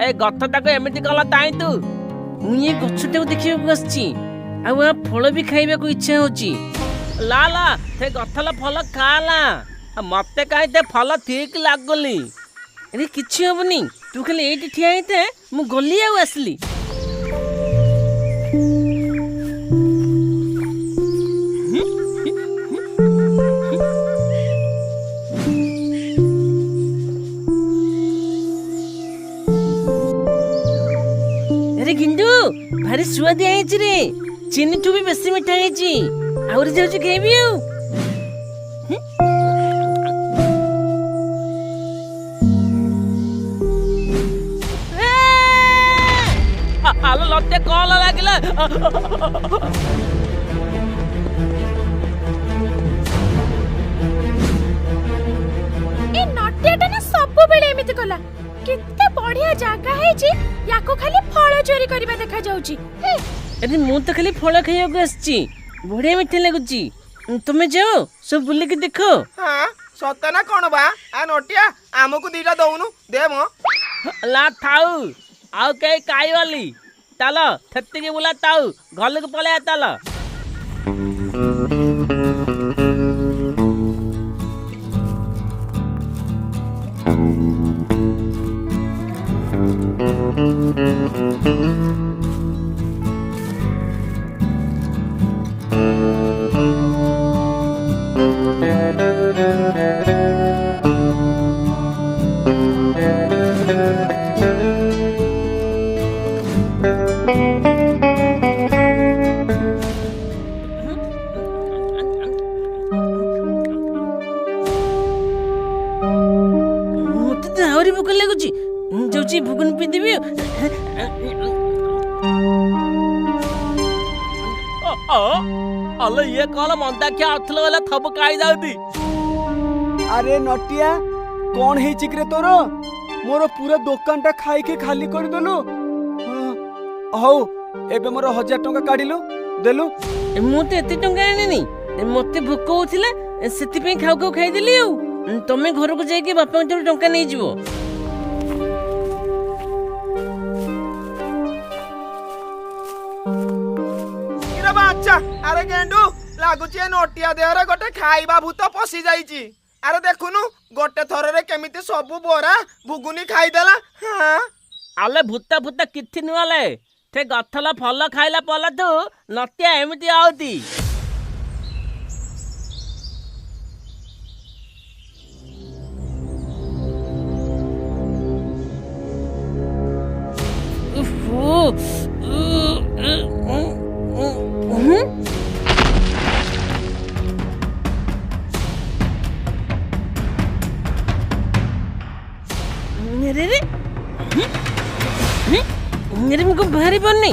ए गछटाको एमिति कला ताई तू मुझे गछटाको देखिବାକୁ ଆସିଛି ଆଉ ଆ ଫଳ ବି ଖାଇବାକୁ ଇଚ୍ଛା ହେଉଛି। ला ला से गछला फल खाला मते काहे ते फल ठीक लागली। अरे किछि हबनी तू खाली एठी ठिया हेते मु गली आउ आसली। अरे गिंडू भारी सुआदी आइछि रे चीनी ठू भी बेसी मिठा आइछि आउरी जाउछि खेबी आउ। आलो लते कॉल लागिला ए नटियाटा ना सब बेले एमिति कला किते बढ़िया जागा है जी याको खाली फळ चोरी करबा देखा जाउची। अरे मु तो खाली फल खाइବାକୁ ଆସିଛି बढ़िया मिठा लागुची तुमे जाओ सब बुले के देखो। हां सत्य ना कोन बा आ नटिया हमकु दीटा दउनु दे मो ला थाउ आउ के काई वाली चलो थत्ती के बुला ताऊ घर को पले चलो। भूख लगुची जाऊची भूगन पी देबी। अल ये कल मंदा क्या अथल वाला थब काई दाउती। अरे नटिया कौन है चिकरे तोर मोर पूरा दुकान टा खाई के खाली कर देलु। हौ एबे मोर 1000 टंका काढिलु देलु। मु तो एते टंका आनिनी मते भूख होथिला सेति पे खाउ खाउ खाई देली आउ तमे घर को जाई के बापा के टंका नै जिवो। इरा बाच्चा अरे गेंडू लागुची ए नटिया देहरे गोटे खाइबा भूत पसी जाईची। अरे देखुनु गोटे थररे केमिति सबु बोरा भुगुनी खाई देला। हां आले भूता भूता किथि नुआले थे गथला फल खाइला पला तू नतिया एमिति आउती। अरे मुझको भारी बननी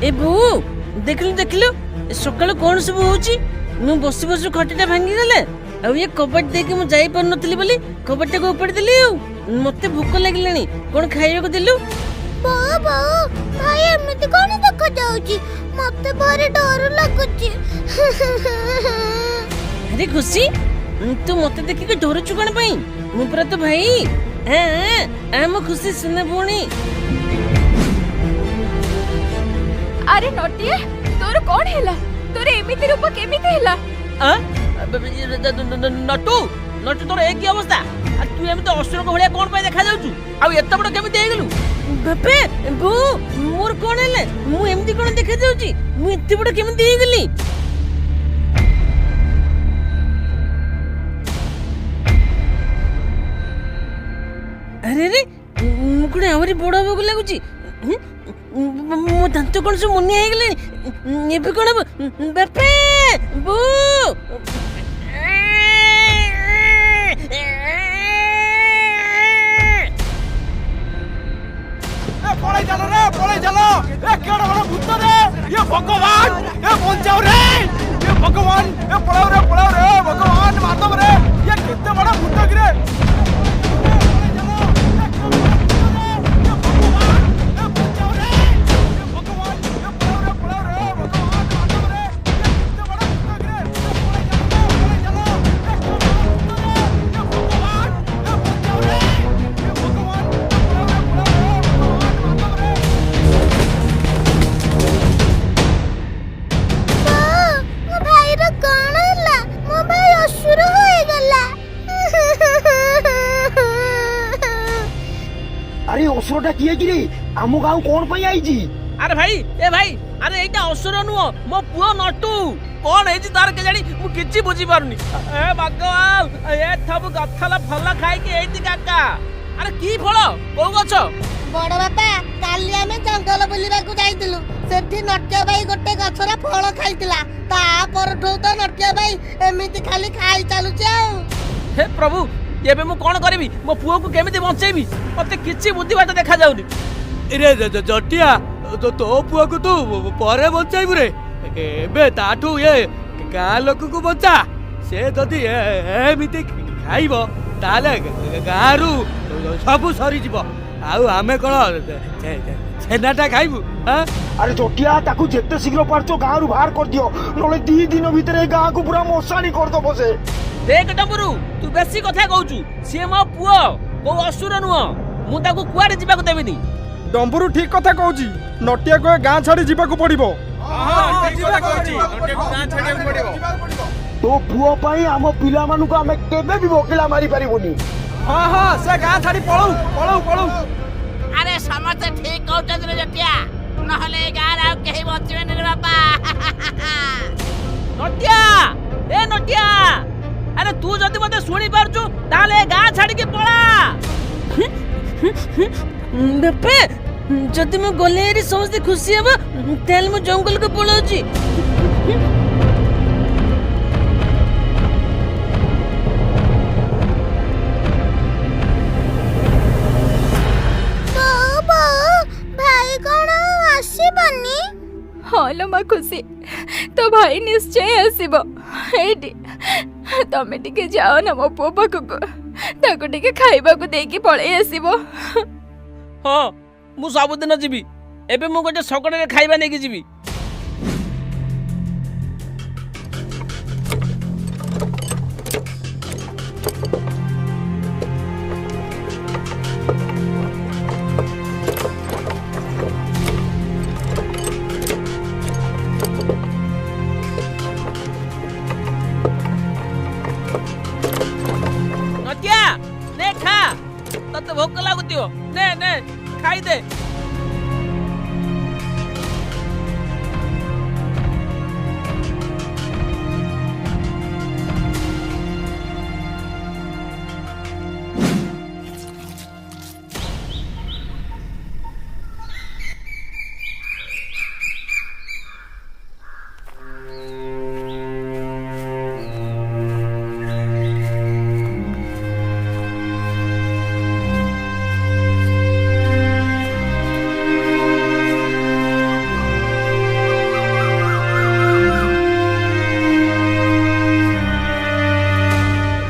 ए बो देखलु सकाळ कोन सब होची मु बसी बसी खटिटा भांगी गले आ ये कबट दे के मु जाई पर नथली बोली कबट को ऊपर देली मते भूख लागलानी कोन खाइयो को दिलु। बाबा भाई एमिति कोन देखा जाउची मते भारी डर लागुची। अरे खुशी तू मते देखि के डर चुकण पई मु पर तो भाई हां हम खुशी सुने बोणी। अरे नटिया तोर कोन हैला तोर एमिति रूप केमिति हैला। नटू नटू तोर एक अवस्था आ तू एमिति असुर को भलिया कोन पे देखा जाउचू आ एत बड़ केमिति हे गेलु। बापे बो मोर कोन हैले मु एमिति कोन देखा जाउची मु एते बड़ केमिति हे गेली। अरे रे मुकुड़े आवरी बड़ होग लागुची मो दांत कोन से मुनिया हे गेले एबे कोन बापे बो पळे चलो ए केड़ा बड़ा भूत रे ये भगवान ए बचाओ रे ये भगवान ए पळाओ रे भगवान माधव रे ये कितना बड़ा भूत गिरे। नटियाटा किए कि आम गाँव कौन पाई आईची? अरे भाई ए भाई अरे एटा असुर नुह मो पुओ नटू कौन है तार के जानी मु किछि बुझी पारुनी ए भगवान ए सब गथल फल खाई के एति काका अरे की फल को गछ बड़ बापा काली आमे जंगल बुलिबा को जाइतिलु सेठी नटिया भाई गोटे गछरा फल खाइतिला ता परठौ तो नटिया भाई एमिति खाली खाई चालुची आ हे प्रभु एबे मु कोन करबी मो पुओ को केमिति बंचेबी मते किछि बुद्धि बात देखा जाउनी रे जटिया तो पुआ को तू परे बचाइबु रे एबे ताठू ये गाँ लोक को बचा से जदि एमिति खाइब ताले गाँरु सब सरी जीव आउ आमे कोन छेनाटा खाइबु हां अरे चोटिया ताकू जेते शीघ्र पारछो गाँव बाहर कर दियो नले 2 दिन भीतर गाँ को पूरा मोसानी कर दबो से। देख डम्बरू तू बेसी कथा कहूचु से मो पुओ को असुर नुह मु ताको कुआडे जीवाको देबिनी डम्बरू ठीक कथा कहूची नटिया को गाँ छाड़ी जीवाको पड़िबो। तो पुओ पाई आम पिला मानु को आमे केबे भी वकिला मारी परिबुनी। हां हां से गाँ छाड़ी पळौ पळौ पळौ। अरे समझ ठीक कहउछन रे जटिया नहले गार आ केही बचिबे न रे बापा नटिया ए नटिया अरे तू जदि मते सुनी पारछु ताले गाँ छाड़ी के पळा बापा जदि मैं गले एरी समझते खुशी हबा तेल मैं जंगल को पळौची भाई कौन आसीबनी हाँ माँ खुशी तो भाई निश्चय आसब एटी तमे टिके जाओ ना मो पुओ पाखक ताको टिके खाइबा को देकी पळै आसीबो। हां मु सबदिन जीवी एबे मु गोटे सकड़े खाइबा नेकी जीवी नटिया ने खा तते भूख लागुतियो ने ने खाई दे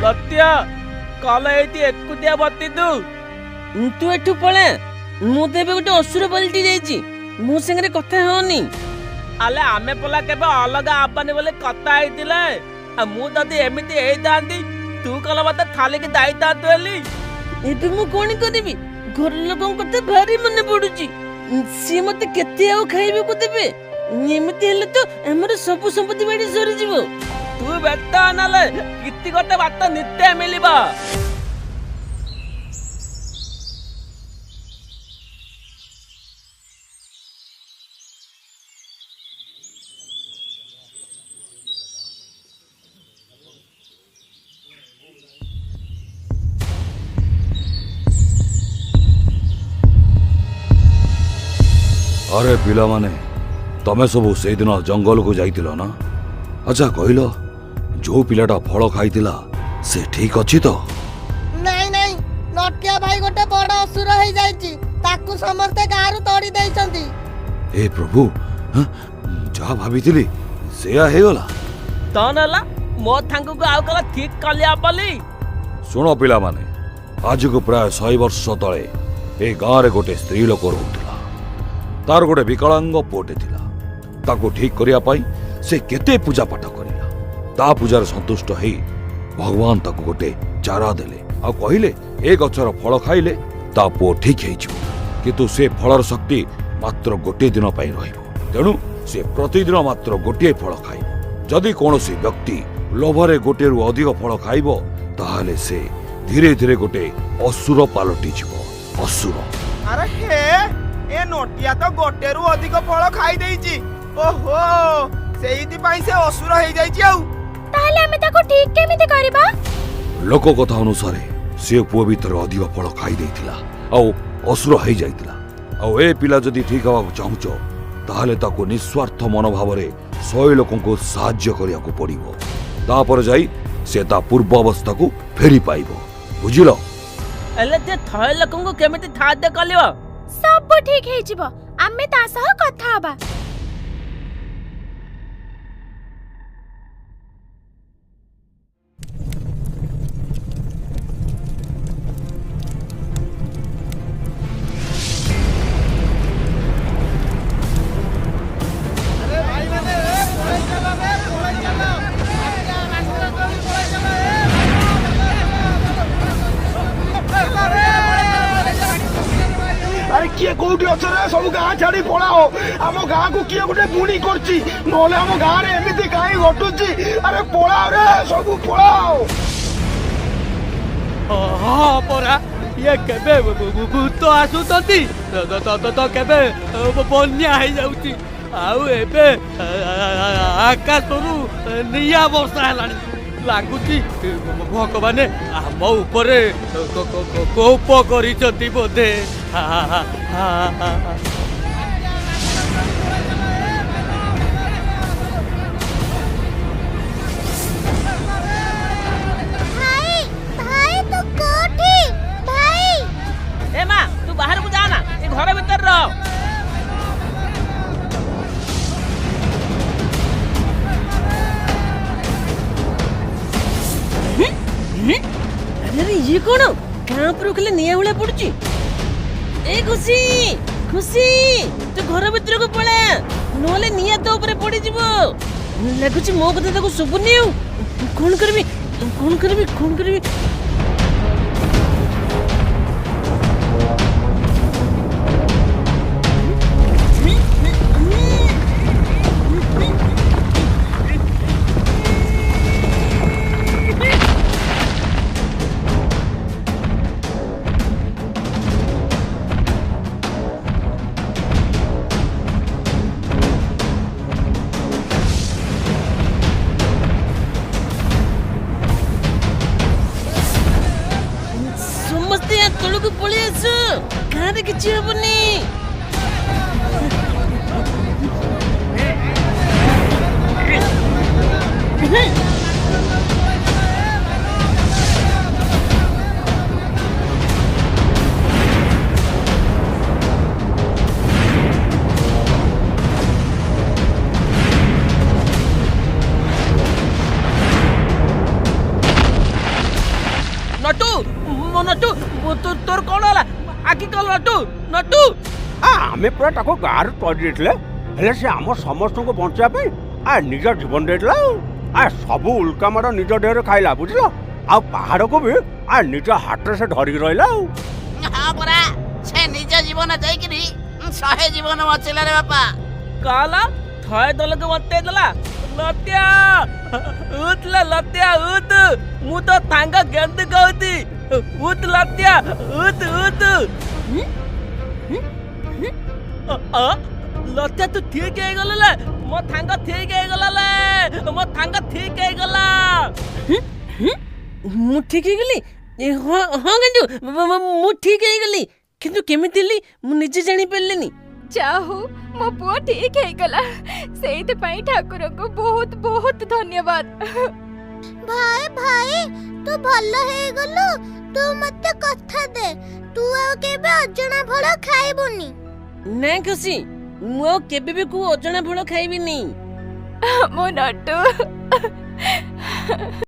लत्या काला एती एकुटिया बत्ती तू एठू पळे मु तेबे गोटे असुर पलटी जाईची मु संगे कथा होनी आले आमे पला केबे अलगा आपानी बोले कथा आइतिले आ मु तदी एमिति एई दांदी तू कला मते खाली के दाई दात वेली एबे मु कोनी करबी घर लोगन कथा भारी मने पडुची सी मते केते आउ खाइबे को देबे एमिति हेले तो हमर सब संपत्ति बाडी सरी जीवो तू बेटा नाले किति गोटे बात नित्य मिलिबा अरे पिला माने तमे सब से दिन जंगल को जाइतिलो ना अच्छा कहलो जो पिलाटा फल खाइतिला से ठीक अछि तो नहीं नहीं नटिया भाई गोटे बड़ असुर हो जाइची ताकू समस्त गाँव तोड़ी देइछंती। ए प्रभु हाँ? जा भाबितिली सेया हेगला तो नला मो थांगु को आउ कला ठीक कलिया बली सुनो पिला माने आज को प्राय 100 वर्ष तले ए गाँव रे गोटे स्त्री लोक रहउतिला तार गोटे विकलांग पुओटे थिला ताको ठीक करिया पाई से केते पूजा पाठ करिला ता पूजार संतुष्ट हेई भगवान ताको गोटे चारा देले आ कहिले ए गछर फल खाइले ता पुओ ठीक हेइजो किंतु से फलर शक्ति मात्र गोटे दिन पाई रहिबो तेणु से प्रतिदिन मात्र गोटे फल खाइबो जदि कोनोसी व्यक्ति लोभरे गोटे रु अधिक फल खाइबो ताहाले से धीरे धीरे गोटे असुर पालटी जिवो असुर ଆରେ ହେ ଏ ନଟିଆ ତ ଗୋଟେରୁ ଅଧିକ ଫଳ ଖାଇ ଦେଇଛି। ଓହୋ ସେଇଥିପାଇଁ ସେ ଅସୁର ହେଇଯାଇଛି। ଆଉ ତାହେଲେ ଆମେ ତାକୁ ଠିକ୍ କେମିତି କରିବା? ଲୋକ କଥା ଅନୁସାରେ ସେ ପୁଅ ଭିତରେ ଅଧିକ ଫଳ ଖାଇ ଦେଇଥିଲା ଆଉ ଅସୁର ହେଇଯାଇଥିଲା। ଆଉ ଏ ପିଲା ଯଦି ଠିକ ହେବାକୁ ଚାହୁଁଛ ତାହେଲେ ତାକୁ ନିସ୍ୱାର୍ଥ ମନୋଭାବରେ 100 ଲୋକଙ୍କୁ ସାହାଯ୍ୟ କରିବାକୁ ପଡ଼ିବ। ତାପରେ ଯାଇ ସେ ତା ପୂର୍ବ ଅବସ୍ଥାକୁ ଫେରି ପାଇବ। ବୁଝିଲ? ହେଲେ ସେ 100 ଲୋକଙ୍କୁ କେମିତି ସାହାଯ୍ୟ କରିବ? ସବୁ ଠିକ୍ ହେଇଯିବ, ଆମେ ତା ସହ କଥା ହବା। আরে কিଏ কোଉଠି ଅଛ ରେ? ସବୁ ଗାଁ ଛାଡି ପଳାଅ। ଆମ ଗାଁକୁ କିଏ ଗୋଟେ ବୁଣି କରିଛି, ନହେଲେ ଆମ ଗାଁରେ ଏମିତି କାହିଁ ଘଟୁଛି? ଆରେ ପଳାଅ ରେ, ସବୁ ପଳାଅ। ହଁ ପରା ଇଏ କେବେ ଭୂତ ଆସୁଛନ୍ତି ତ କେବେ ବନ୍ୟା ହେଇଯାଉଛି, ଆଉ ଏବେ ଆକାଶରୁ ନିଆଁ ବର୍ଷା ହେଲାଣି। ଲାଗୁଛି ଭଗବାନ ଆମ ଉପରେ କୋପ କରିଛନ୍ତି ବୋଧେ। ଏ ମା ତୁ ବାହାରକୁ ଯା ନା, ଏ ଘର ଭିତରେ ରହ। ଆରେ ଇଏ କଣ ଗାଁ ଉପରୁ ଖାଲି ନିଆଁ ଭଳିଆ ପଡୁଛି? ଏ ଖୁସି ଖୁସି ତୁ ଘର ଭିତରକୁ ପଳା, ନହେଲେ ନିଆଁ ତୋ ଉପରେ ପଡିଯିବ। ଲାଗୁଛି ମୋ କଥା ତାକୁ ଶୁଭୁନି। ଆଉ କଣ କରିବି କଣ କରିବି କଣ କରିବି? ତଳକୁ ପଳେଇ ଆସ, ଗାଁରେ କିଛି ହବନି। ନଟୁ ନଟୁ ତୋର କଣ ହେଲା? ଆଖି କଲ ନଟୁ ନଟୁ। ଆମେ ପୁରା ତାକୁ ଗାଁରୁ ତଡ଼ି ଦେଇଥିଲେ, ହେଲେ ସେ ଆମ ସମସ୍ତଙ୍କୁ ବଞ୍ଚିବା ପାଇଁ ନିଜ ଜୀବନ ଦେଇଥିଲା। ସବୁ ଉଲ୍କାମାଡ଼ ନିଜ ଦେହରେ ଖାଇଲା, ବୁଝିଲ? ଆଉ ପାହାଡ଼କୁ ବି ନିଜ ହାତରେ ସେ ଧରିକି ରହିଲା। ଆଉ ହଁ ପରା, ସେ ନିଜ ଜୀବନ ଦେଇକିରି 100 ଜୀବନ ବଞ୍ଚେଇଲା ରେ ବାପା। କାଲା 100 ଦଲକୁ ବଞ୍ଚେଇ ଦେଲା। ଲତିଆ ଉତଲା ଲତିଆ ଉତ, ମୁଁ ତ ତାଙ୍କ ଗେଣ୍ଡୁ କହୁଛି। ଉତ ଲତିଆ ଉତ ଉତ। ଲତିଆ ତୁ ଠିକ ହେଇଗଲା, ମୋ ସାଙ୍ଗ ଠିକ ହେଇଗଲା, ମୋ ସାଙ୍ଗ ଠିକ ହେଇଗଲା। ମୁଁ ଠିକ ହେଇଗଲି? ହଁ ହଁ ଗେଣ୍ଡୁ, ମୁଁ ଠିକ ହେଇଗଲି, କିନ୍ତୁ କେମିତି ହେଲି ମୁଁ ନିଜେ ଜାଣିପାରିଲିନି। ଯା ହଉ ମୋ ପୁଅ ଠିକ ହେଇଗଲା, ସେଇଥିପାଇଁ ଠାକୁରଙ୍କୁ ବହୁତ ବହୁତ ଧନ୍ୟବାଦ। ଭାଇ ଭାଇ ତୁ ଭଲ ହେଇଗଲୁ, ତୁ ମତେ କଥା ଦେ, ତୁ ଆଉ କେବେ ଅଜଣା ଫଳ ଖାଇବୁନି। ନା ଖୁସି, ମୁଁ ଆଉ କେବେ ବି କୋଉ ଅଜଣା ଫଳ ଖାଇବିନି। ମୋ ନଟୁ।